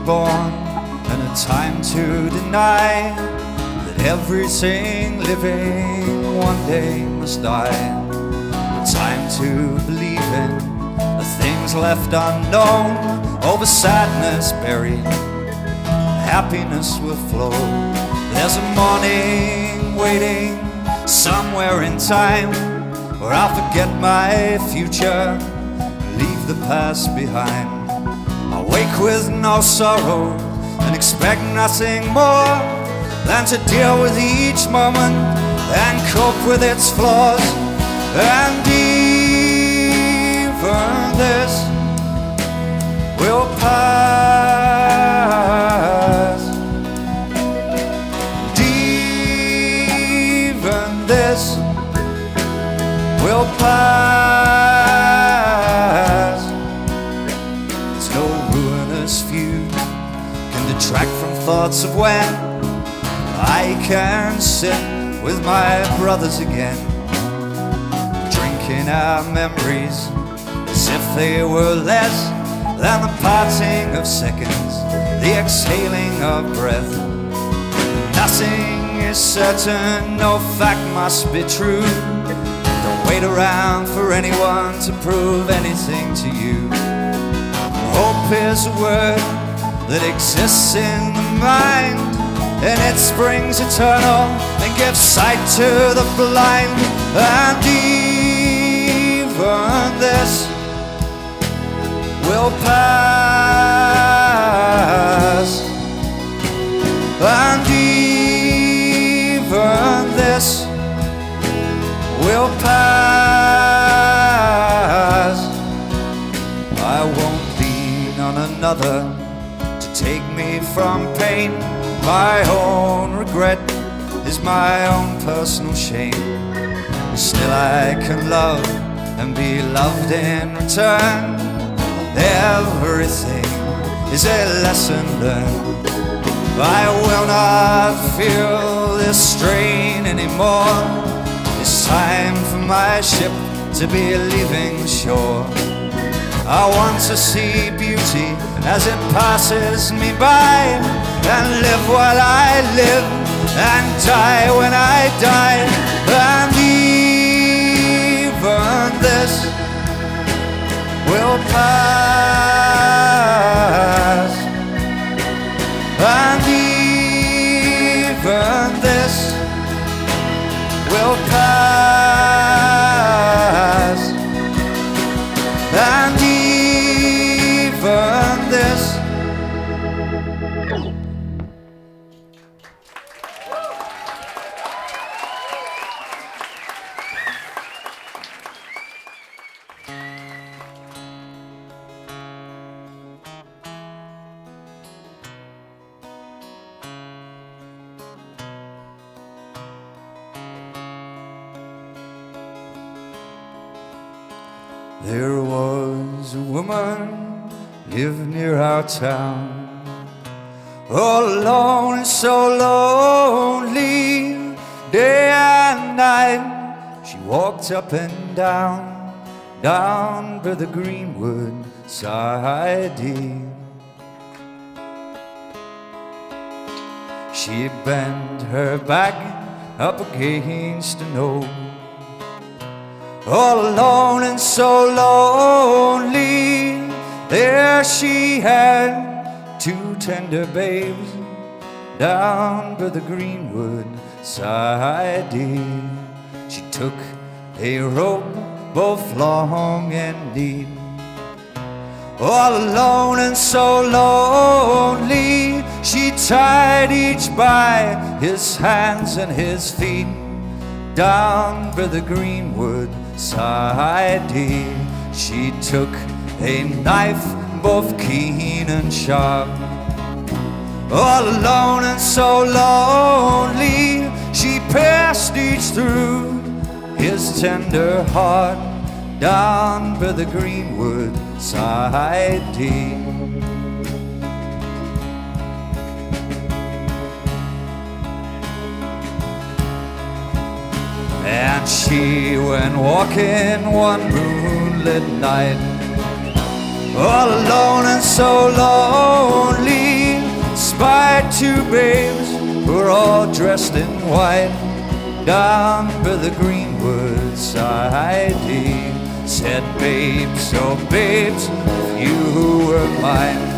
born, and a time to deny that everything living one day must die. A time to believe in the things left unknown, over sadness buried, happiness will flow. There's a morning waiting somewhere in time, where I'll forget my future, leave the past behind. I'll wake with no sorrow and expect nothing more than to deal with each moment and cope with its flaws. And even this will pass. And even this will pass. It's no ruinous feud can detract from thoughts of when I can sit with my brothers again, drinking our memories as if they were less than the parting of seconds, the exhaling of breath. Nothing is certain, no fact must be true. Don't wait around for anyone to prove anything to you. Hope is a word that exists in the mind, and it springs eternal and gives sight to the blind. And even this will pass. And even this will pass. I won't lean on another to take me from pain. My own regret is my own personal shame. Still I can love and be loved in return. Everything is a lesson learned. I will not feel this strain anymore. It's time for my ship to be leaving shore. I want to see beauty as it passes me by, and live while I live, and die when I die. And even this will pass. And even this will pass. And even this. There was a woman lived near our town, all alone and so lonely, day and night. She walked up and down, down by the greenwood side. She bent her back up against an oak, all alone and so lonely. There she had two tender babes down by the greenwood side. She took a rope both long and deep, all alone and so lonely. She tied each by his hands and his feet down by the greenwood side. She took a knife both keen and sharp, all alone and so lonely. She pierced each through his tender heart down by the greenwood side. And she went walking one moonlit night, all alone and so lonely, spied two babes who were all dressed in white, down by the greenwood side. He said, babes, oh babes, if you were mine,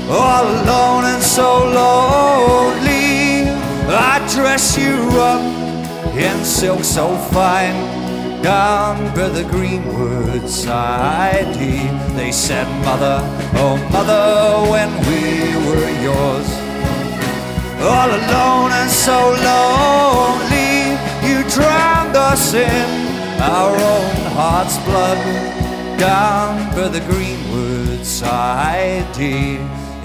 all alone and so lonely, I'd dress you up in silk so fine, down by the greenwood side. They said, mother, oh mother, when we were yours, all alone and so lonely, you drowned us in our own heart's blood, down by the greenwood side.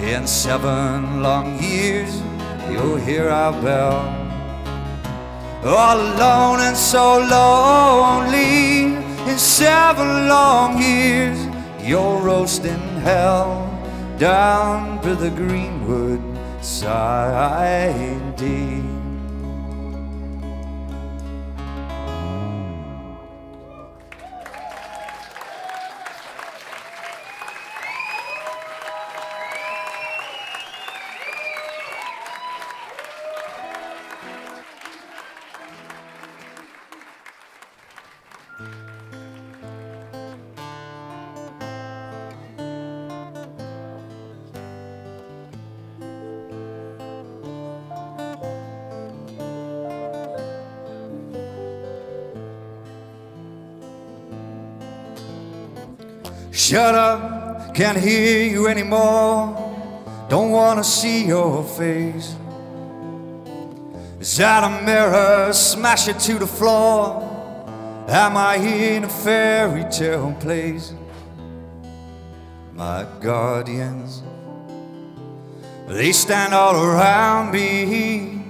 In 7 long years you'll hear our bell, all alone and so lonely. In 7 long years you'll roast in hell, down by the greenwood side. Shut up, can't hear you anymore, don't wanna see your face. Is that a mirror, smash it to the floor? Am I in a fairy tale place? My guardians, they stand all around me,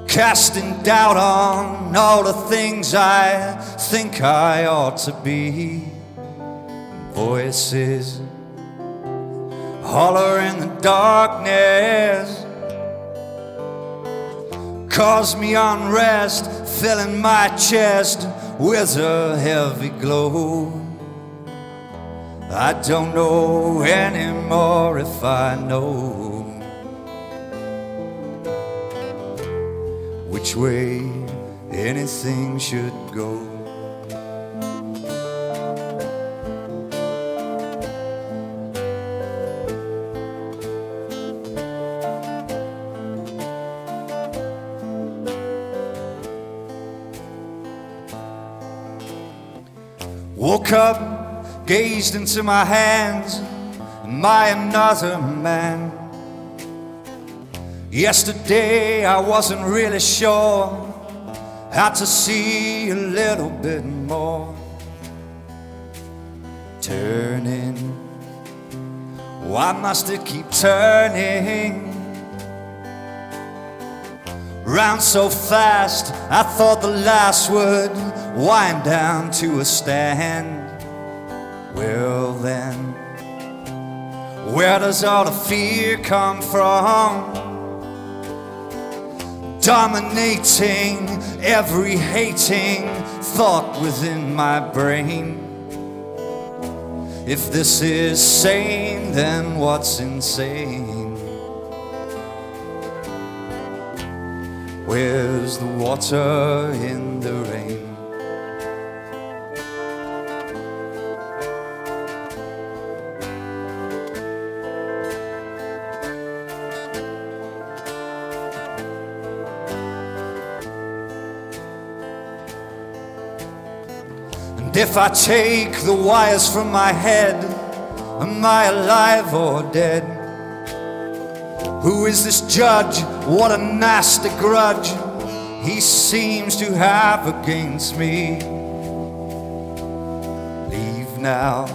casting doubt on all the things I think I ought to be. Voices holler in the darkness, cause me unrest, filling my chest with a heavy glow. I don't know anymore if I know which way anything should go. Woke up, gazed into my hands, am I another man? Yesterday I wasn't really sure, had to see a little bit more. Turning, why must it keep turning? Round so fast, I thought the last would wind down to a stand. Well then, where does all the fear come from? Dominating every hating thought within my brain. If this is sane, then what's insane? Where's the water in the rain? And if I take the wires from my head, am I alive or dead? Who is this judge? What a nasty grudge he seems to have against me. Leave now,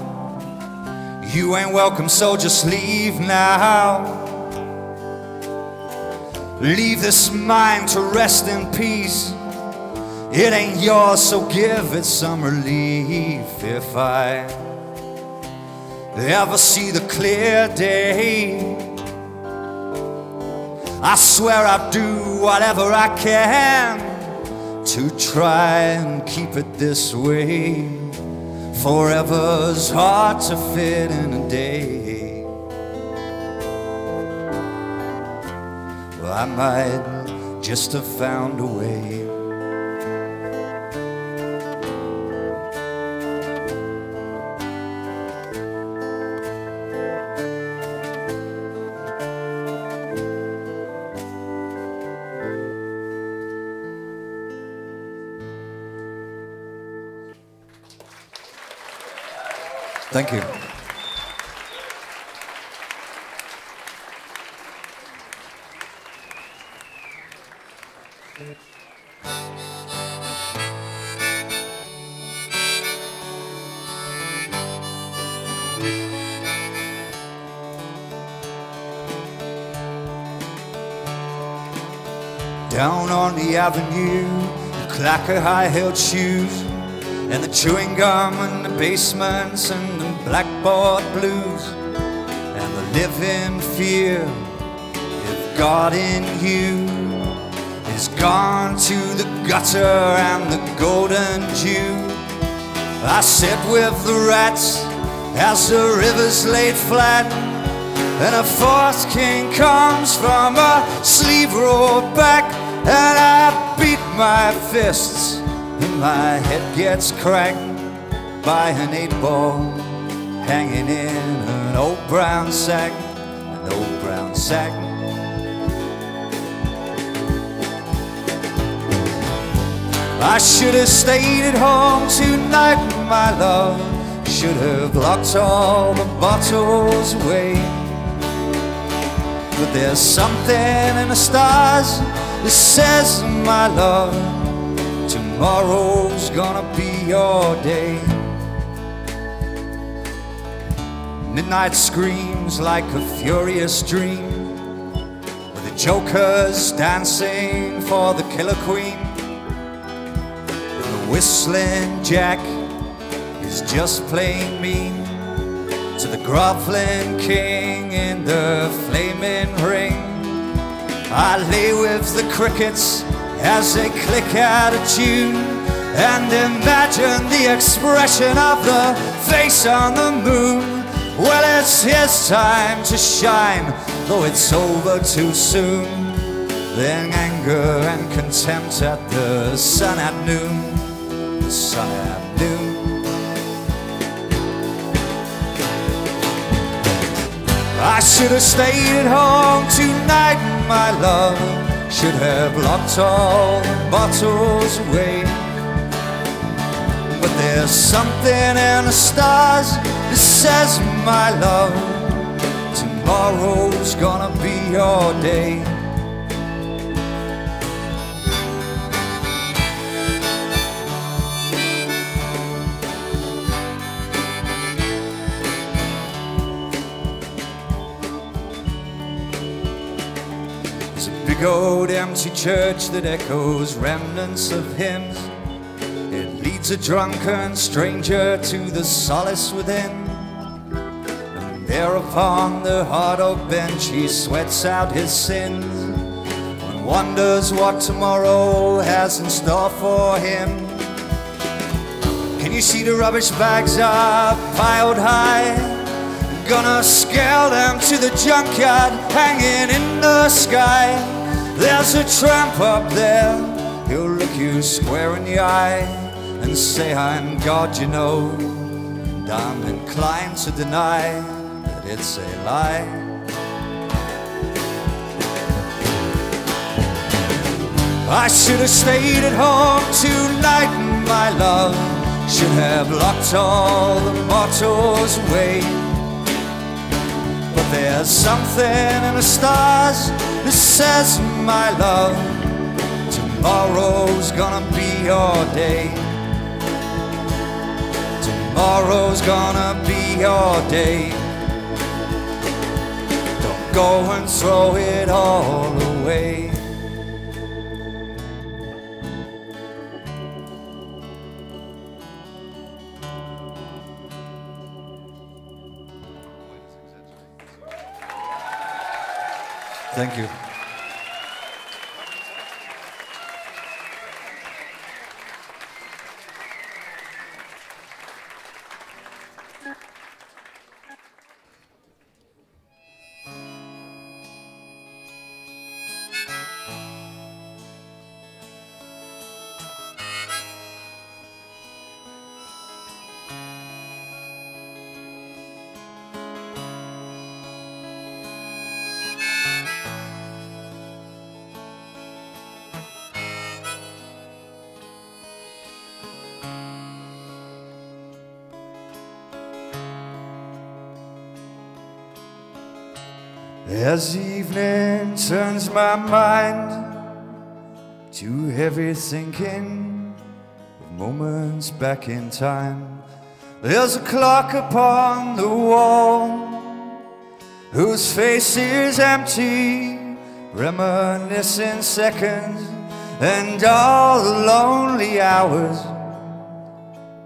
you ain't welcome, so just leave now. Leave this mind to rest in peace. It ain't yours, so give it some relief. If I ever see the clear day, I swear I'll do whatever I can to try and keep it this way. Forever's hard to fit in a day. Well, I might just have found a way. Thank you. Down on the avenue, the clack of high-heeled shoes, and the chewing gum and the basements and the blackboard blues, and the living fear if God in you is gone to the gutter and the golden dew. I sit with the rats as the river's laid flat, and a fourth king comes from a sleeve rolled back, and I beat my fists and my head gets cracked by an 8-ball hanging in an old brown sack, an old brown sack. I should have stayed at home tonight, my love. Should have locked all the bottles away. But there's something in the stars that says, my love, tomorrow's gonna be your day. Midnight screams like a furious dream, with the jokers dancing for the killer queen. And the whistling jack is just plain mean to the groveling king in the flaming ring. I lay with the crickets as they click out of tune, and imagine the expression of the face on the moon. Well, it's his time to shine, though it's over too soon. Then anger and contempt at the sun at noon, the sun at noon. I should have stayed at home tonight, my love. Should have locked all the bottles away. But there's something in the stars that says, my love, tomorrow's gonna be your day. Big old empty church that echoes remnants of hymns. It leads a drunken stranger to the solace within. And there upon the hard oak bench he sweats out his sins, and wonders what tomorrow has in store for him. Can you see the rubbish bags are piled high? Gonna scale them to the junkyard hanging in the sky. There's a tramp up there, he'll look you square in the eye and say, I'm God, you know, and I'm inclined to deny that it's a lie. I should have stayed at home tonight, my love. Should have locked all the bottles away. But there's something in the stars that says, my love, tomorrow's gonna be your day. Tomorrow's gonna be your day. Don't go and throw it all away. Thank you. As evening turns my mind to heavy thinking of moments back in time, there's a clock upon the wall whose face is empty, reminiscing seconds and all the lonely hours,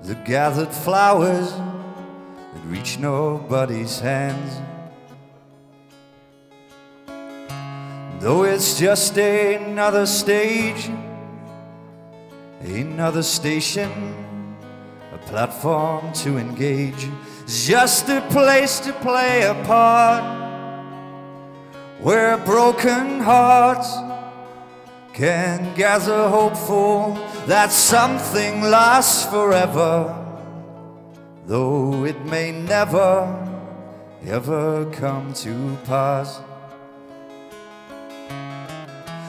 the gathered flowers that reach nobody's hands. Though it's just another stage, another station, a platform to engage, just a place to play a part, where broken hearts can gather hopeful that something lasts forever, though it may never, ever come to pass.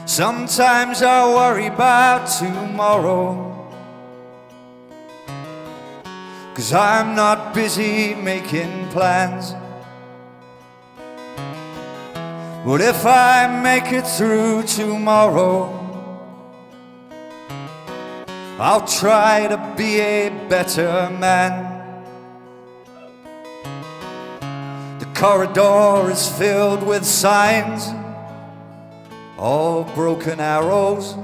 Sometimes I worry about tomorrow, 'cause I'm not busy making plans. But if I make it through tomorrow, I'll try to be a better man. The corridor is filled with signs, all broken arrows,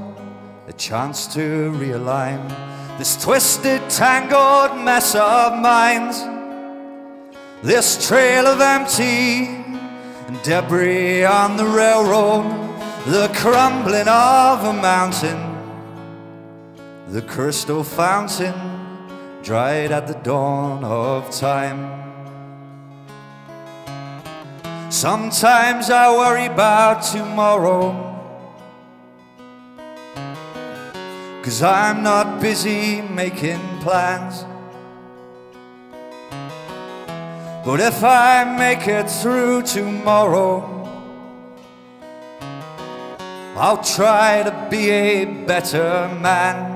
a chance to realign this twisted, tangled mess of minds, this trail of empty and debris on the railroad, the crumbling of a mountain, the crystal fountain dried at the dawn of time. Sometimes I worry about tomorrow, 'cause I'm not busy making plans. But if I make it through tomorrow, I'll try to be a better man.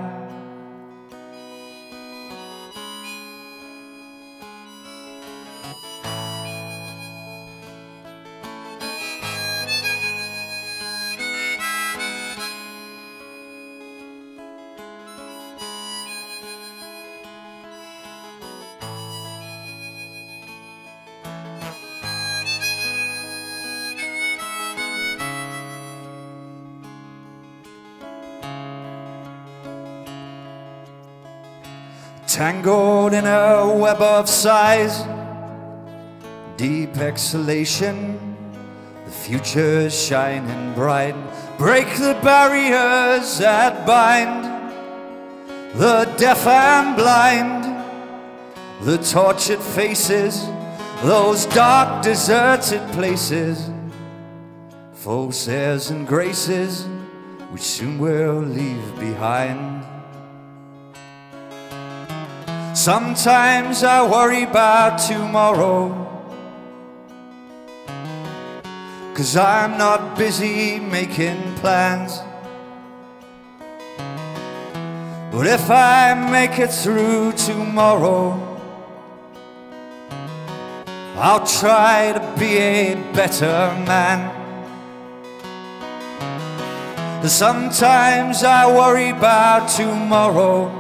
Tangled in a web of sighs, deep exhalation, the future's shining bright. Break the barriers that bind the deaf and blind, the tortured faces, those dark deserted places, false airs and graces which soon we'll leave behind. Sometimes I worry about tomorrow, 'cause I'm not busy making plans. But if I make it through tomorrow, I'll try to be a better man. Sometimes I worry about tomorrow,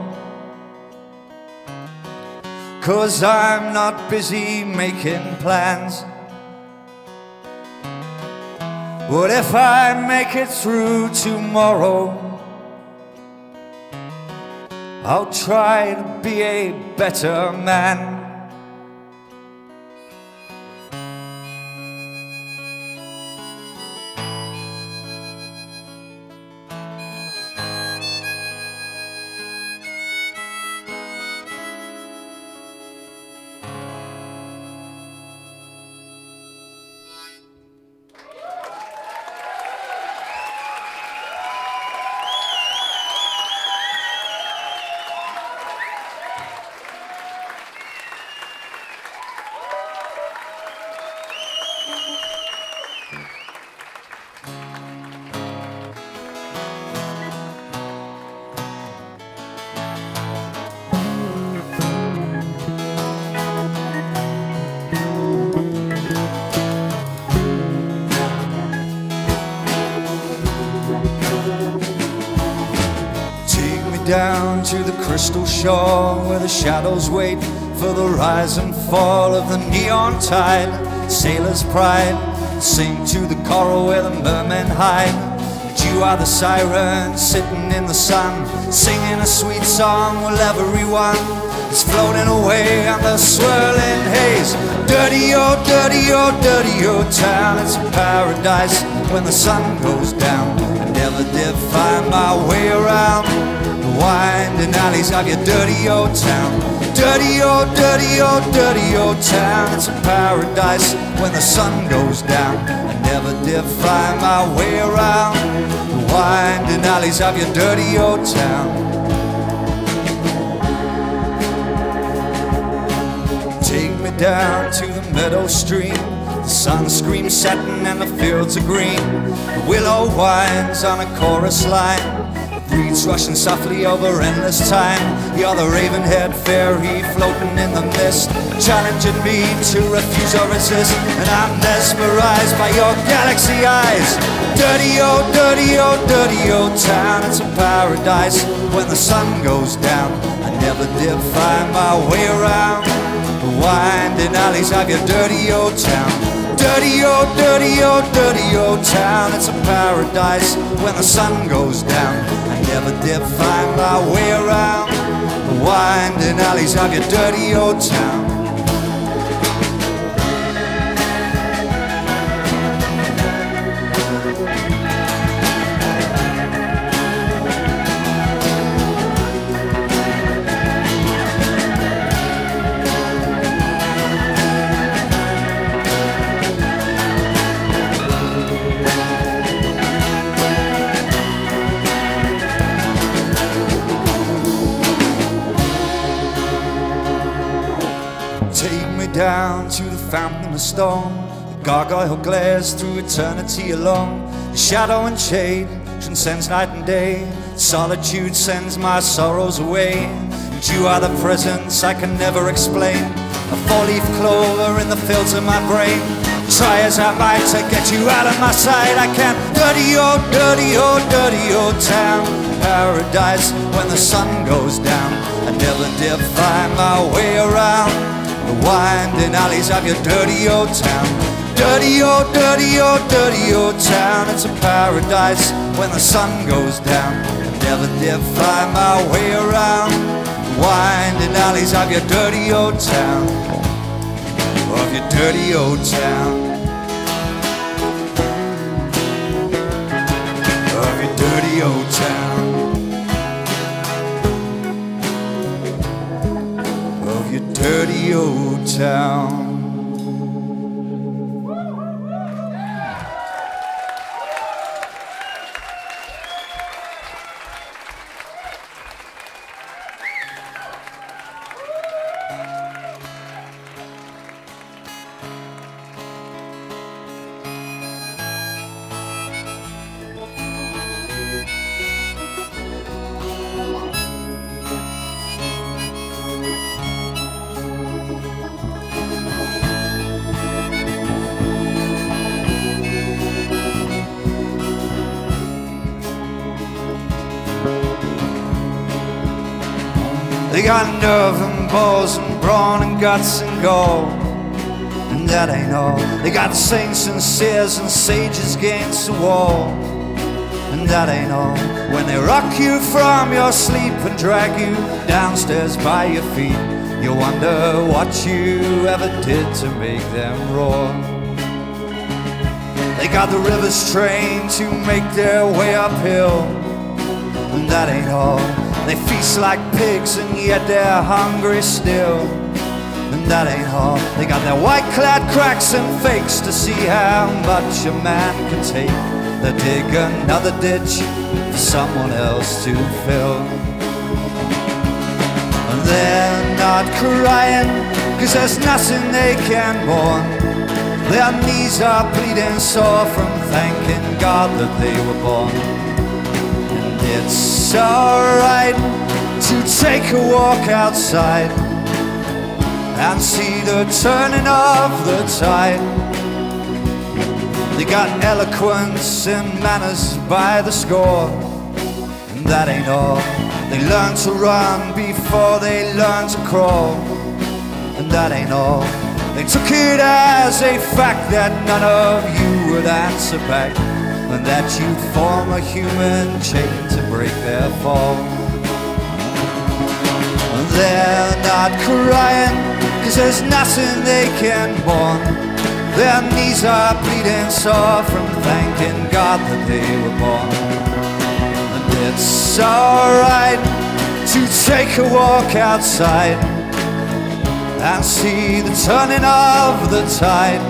'cause I'm not busy making plans. But if I make it through tomorrow, I'll try to be a better man. to the crystal shore where the shadows wait for the rise and fall of the neon tide. Sailor's pride, sing to the coral where the mermen hide. But you are the siren sitting in the sun, singing a sweet song while everyone is floating away on the swirling haze. Dirty, oh dirty, oh dirty, oh town. It's a paradise when the sun goes down. I never did find my way around the winding alleys of your dirty old town. Dirty, oh dirty, oh dirty, oh town. It's a paradise when the sun goes down. I never did find my way around the winding alleys of your dirty old town. Take me down to the meadow stream. The sun screams satin and the fields are green. The willow winds on a chorus line. The breeze rushing softly over endless time. You're the raven-haired fairy floating in the mist, challenging me to refuse or resist. And I'm mesmerized by your galaxy eyes. Dirty, oh dirty, oh dirty, oh town. It's a paradise when the sun goes down. I never did find my way around the winding alleys of your dirty old town. Dirty, oh dirty, oh dirty, oh town. It's a paradise when the sun goes down. I never did find my way around the winding alleys of your dirty old town. Down to the fountain of stone, the gargoyle glares through eternity alone. The shadow and shade transcends night and day. Solitude sends my sorrows away. And you are the presence I can never explain. A four-leaf clover in the fields of my brain. Try as I might to get you out of my sight, I can't. Dirty, oh dirty, oh dirty, oh town. Paradise when the sun goes down. I never did find my way around the winding alleys of your dirty old town. Dirty, oh dirty, oh dirty, oh town. It's a paradise when the sun goes down. I never did find my way around the winding alleys of your dirty old town. Of your dirty old town. Of your dirty old town. Dirty old town. They got nerve and balls and brawn and guts and gall, and that ain't all. They got saints and seers and sages against the wall, and that ain't all. When they rock you from your sleep and drag you downstairs by your feet, you wonder what you ever did to make them roar. They got the rivers trained to make their way uphill, and that ain't all. They feast like pigs and yet they're hungry still, and that ain't all. They got their white-clad cracks and fakes to see how much a man can take. They dig another ditch for someone else to fill. And they're not crying, 'cause there's nothing they can mourn. Their knees are bleeding sore from thanking God that they were born. It's alright to take a walk outside and see the turning of the tide. They got eloquence and manners by the score, and that ain't all. They learn to run before they learn to crawl, and that ain't all. They took it as a fact that none of you would answer back, and that you'd form a human chain to break their fall. And they're not crying, 'cause there's nothing they can mourn. Their knees are bleeding sore from thanking God that they were born. And it's alright to take a walk outside and see the turning of the tide.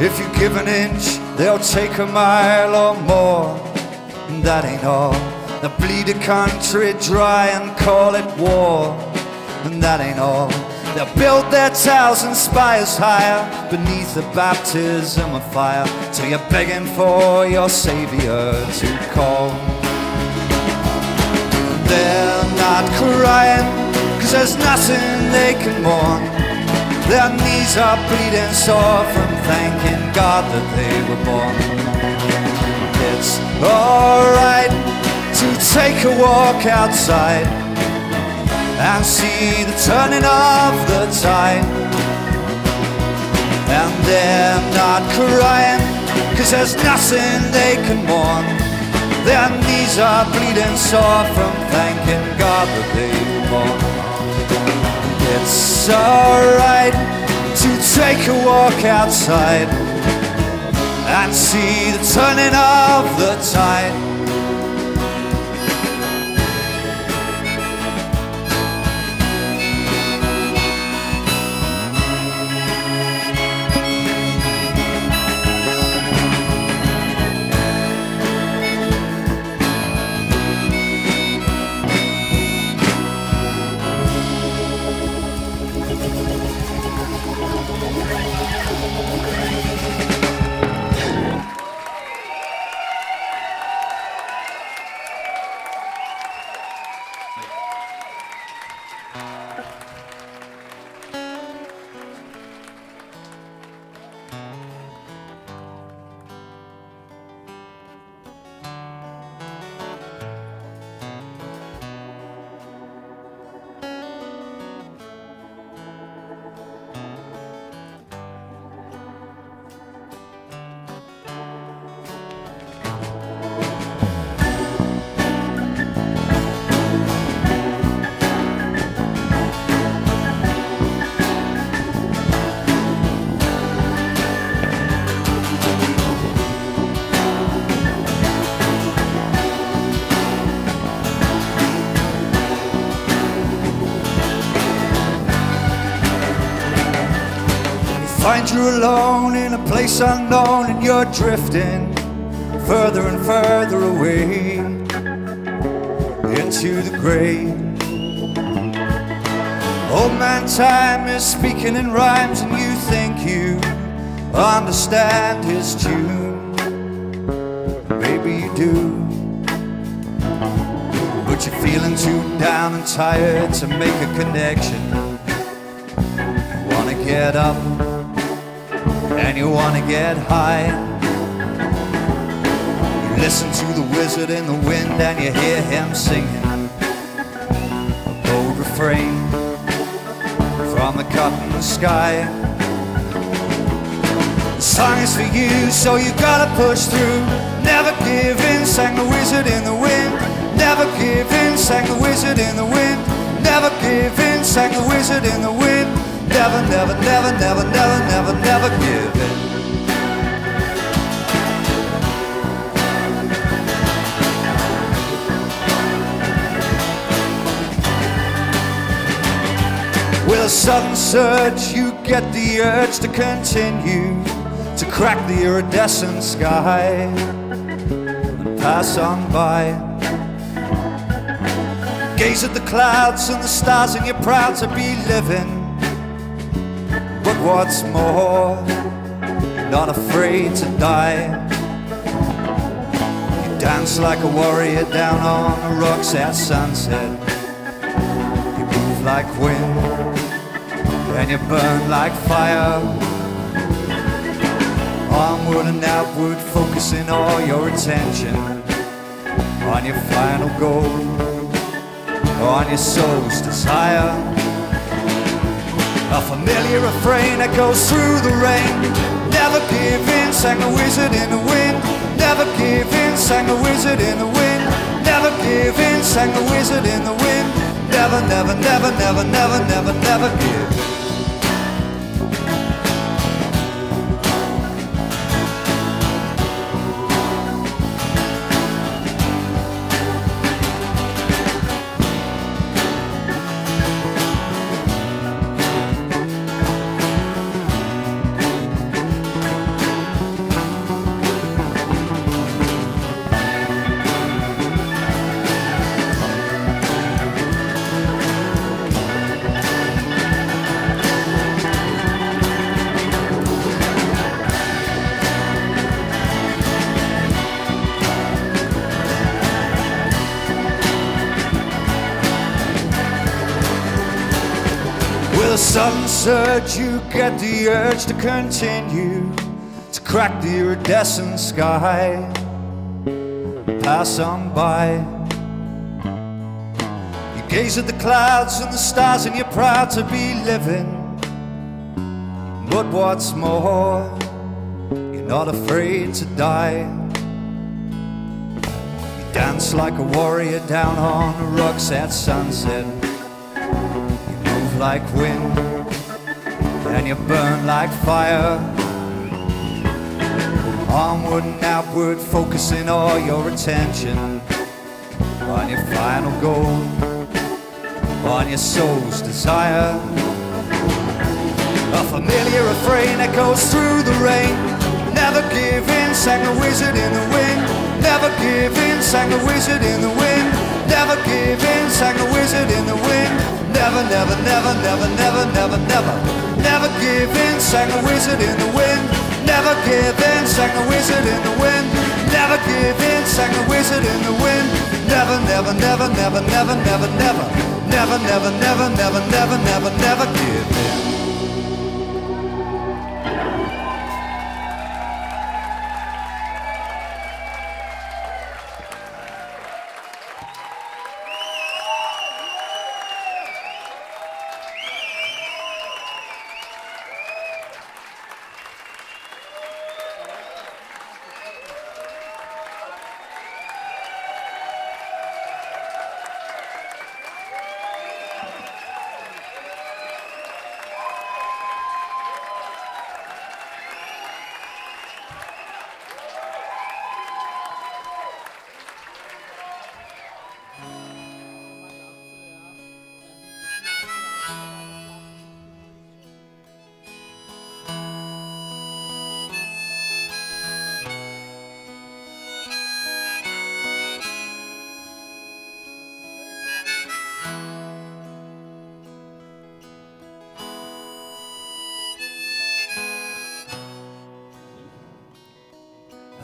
If you give an inch, they'll take a mile or more, and that ain't all. They'll bleed a country dry and call it war, and that ain't all. They'll build their towers and spires higher beneath the baptism of fire, till you're begging for your savior to call. They're not crying, 'cause there's nothing they can mourn. Their knees are bleeding sore from thanking God that they were born. It's alright to take a walk outside and see the turning of the tide. And they're not crying, 'cause there's nothing they can mourn. Their knees are bleeding sore from thanking God that they were born. It's alright to take a walk outside and see the turning of the tide. Find you alone in a place unknown, and you're drifting further and further away into the grave. Old man time is speaking in rhymes, and you think you understand his tune. Maybe you do, but you're feeling too down and tired to make a connection. You wanna get up and you wanna get high. You listen to the wizard in the wind and you hear him singing a bold refrain from the cotton sky. The song is for you, so you gotta push through. Never give in, sang the wizard in the wind. Never give in, sang the wizard in the wind. Never give in, sang the wizard in the wind. Never, never, never, never, never, never, never give in. With a sudden surge, you get the urge to continue, to crack the iridescent sky and pass on by. Gaze at the clouds and the stars, and you're proud to be living. But what's more, you're not afraid to die. You dance like a warrior down on the rocks at sunset. You move like wind and you burn like fire. Onward and outward, focusing all your attention on your final goal, on your soul's desire. A familiar refrain that goes through the rain. Never give in, sang the wizard in the wind. Never give in, sang the wizard in the wind. Never give in, sang the wizard in the wind. Never, never, never, never, never, never, never give in. With a sudden surge, you get the urge to continue, to crack the iridescent sky, pass on by. You gaze at the clouds and the stars and you're proud to be living. But what's more, you're not afraid to die. You dance like a warrior down on the rocks at sunset. Like wind and you burn like fire. Onward and outward, focusing all your attention on your final goal, on your soul's desire. A familiar refrain that goes through the rain. Never give in, sang the wizard in the wind. Never give in, sang the wizard in the wind. Never give in, sang the wizard in the wind. Never, never, never, never, never, never, never, never give in, sang the wizard in the wind. Never give in, sang the wizard in the wind. Never give in, sang the wizard in the wind. Never, never, never, never, never, never, never, never, never, never, never, never, never, never give in.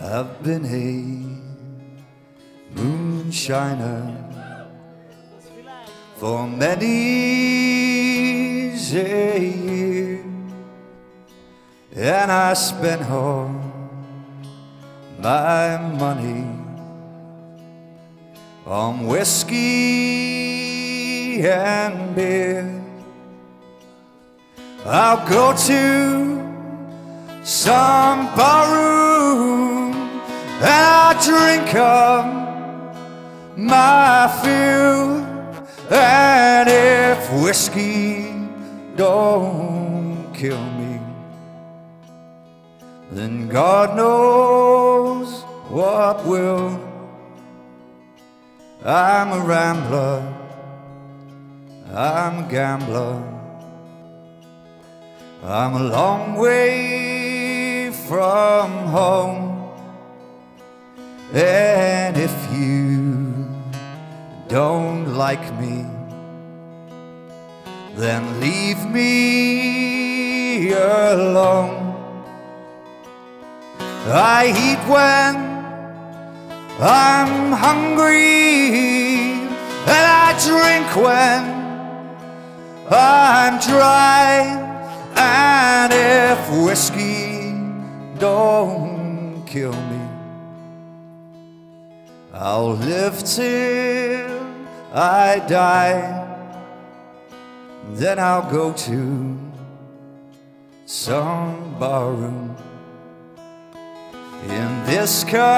I've been a moonshiner for many a year, and I spent all my money on whiskey and beer. I'll go to some barroom and I drink up my fill, and if whiskey don't kill me, then God knows what will. I'm a rambler, I'm a gambler, I'm a long way from home. And if you don't like me, then leave me be alone. I eat when I'm hungry, and I drink when I'm dry. And if whiskey don't kill me, I'll live till I die. Then I'll go to some barroom in this country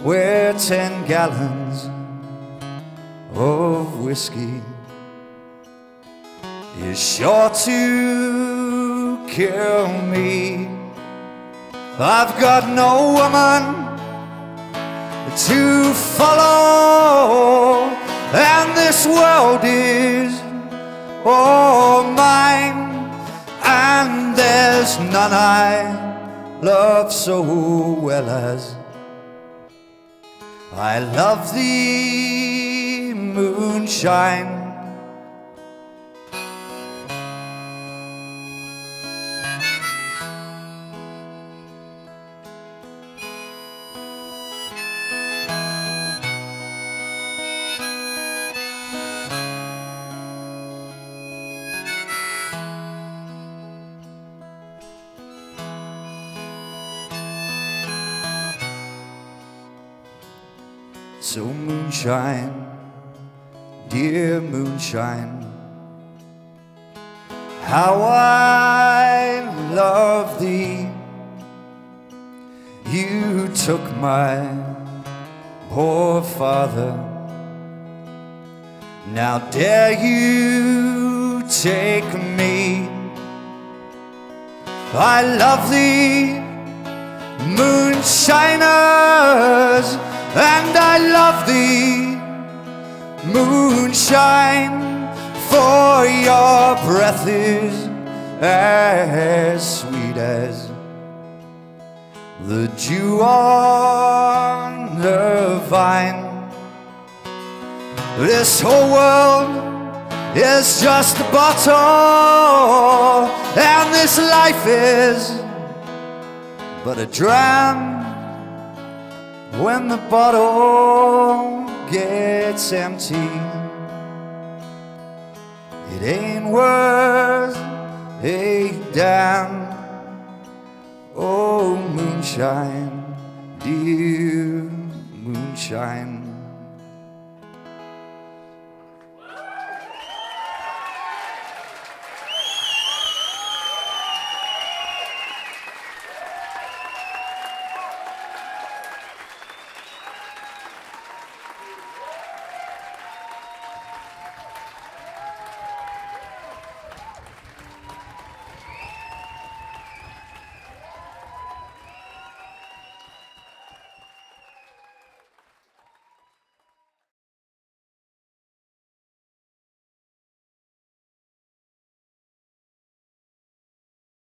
where 10 gallons of whiskey is sure to kill me. I've got no woman to follow, and this world is all mine. And there's none I love so well as I love the moonshine. So moonshine, dear moonshine, how I love thee. You took my poor father, now dare you take me. I love thee, moonshiners, and I love thee, moonshine, for your breath is as sweet as the dew on the vine. This whole world is just a bottle, and this life is but a dram. When the bottle gets empty, it ain't worth a damn. Oh, moonshine, dear moonshine.